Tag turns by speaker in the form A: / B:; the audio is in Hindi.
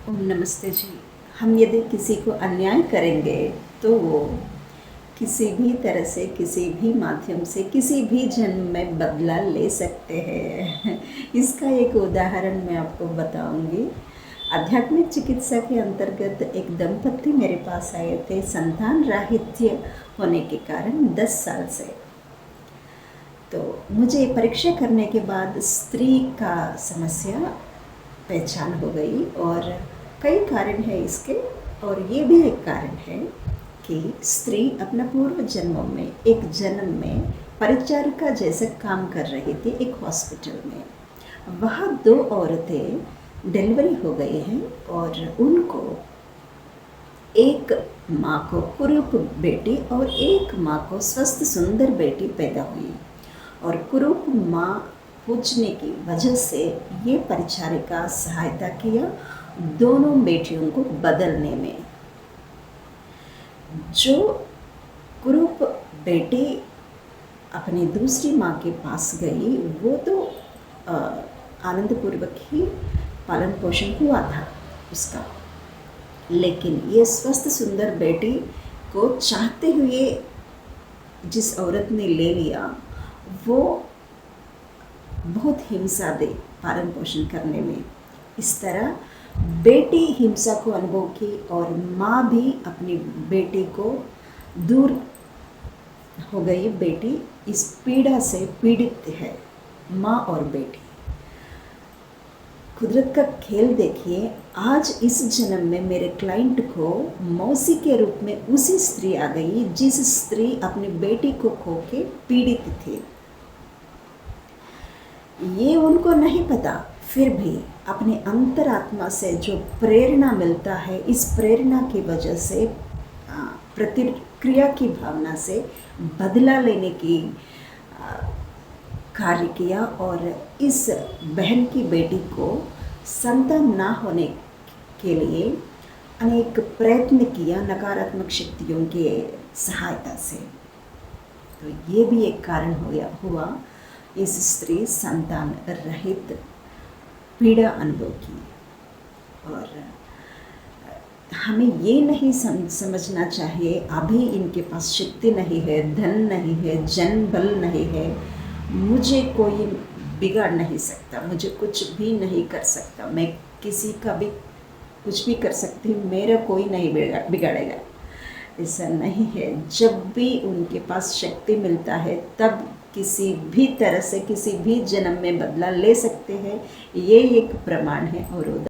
A: ओम नमस्ते जी। हम यदि किसी को अन्याय करेंगे तो वो किसी भी तरह से, किसी भी माध्यम से, किसी भी जन्म में बदला ले सकते हैं। इसका एक उदाहरण मैं आपको बताऊंगी। आध्यात्मिक चिकित्सा के अंतर्गत एक दंपति मेरे पास आए थे, संतान राहित्य होने के कारण 10 साल से। तो मुझे परीक्षा करने के बाद स्त्री का समस्या पहचान हो गई और कई कारण है इसके। और ये भी एक कारण है कि स्त्री अपना पूर्व जन्मों में एक जन्म में परिचारिका जैसे काम कर रही थी एक हॉस्पिटल में। वहाँ 2 औरतें डिलीवरी हो गई हैं और उनको एक माँ को कुरूप बेटी और एक माँ को स्वस्थ सुंदर बेटी पैदा हुई। और कुरूप माँ पूछने की वजह से ये परिचारिका सहायता किया दोनों बेटियों को बदलने में। जो कुरूप बेटी अपनी दूसरी माँ के पास गई वो तो आनंदपूर्वक ही पालन पोषण हुआ था उसका, लेकिन ये स्वस्थ सुंदर बेटी को चाहते हुए जिस औरत ने ले लिया वो बहुत हिंसा दे पालन पोषण करने में। इस तरह बेटी हिंसा को अनुभव की और माँ भी अपनी बेटी को दूर हो गई। बेटी इस पीड़ा से पीड़ित है, माँ और बेटी। कुदरत का खेल देखिए, आज इस जन्म में मेरे क्लाइंट को मौसी के रूप में उसी स्त्री आ गई जिस स्त्री अपनी बेटी को खो के पीड़ित थी। ये उनको नहीं पता, फिर भी अपने अंतरात्मा से जो प्रेरणा मिलता है, इस प्रेरणा की वजह से प्रतिक्रिया की भावना से बदला लेने की कार्य किया और इस बहन की बेटी को संतान ना होने के लिए अनेक प्रयत्न किया नकारात्मक शक्तियों की सहायता से। तो ये भी एक कारण हुआ इस स्त्री संतान रहित पीड़ा अनुभव की। और हमें ये नहीं समझना चाहिए अभी इनके पास शक्ति नहीं है, धन नहीं है, जन बल नहीं है, मुझे कोई बिगाड़ नहीं सकता, मुझे कुछ भी नहीं कर सकता, मैं किसी का भी कुछ भी कर सकती हूँ, मेरा कोई नहीं बिगाड़ेगा। ऐसा नहीं है। जब भी उनके पास शक्ति मिलता है तब किसी भी तरह से, किसी भी जन्म में बदला ले सकते हैं। ये एक प्रमाण है और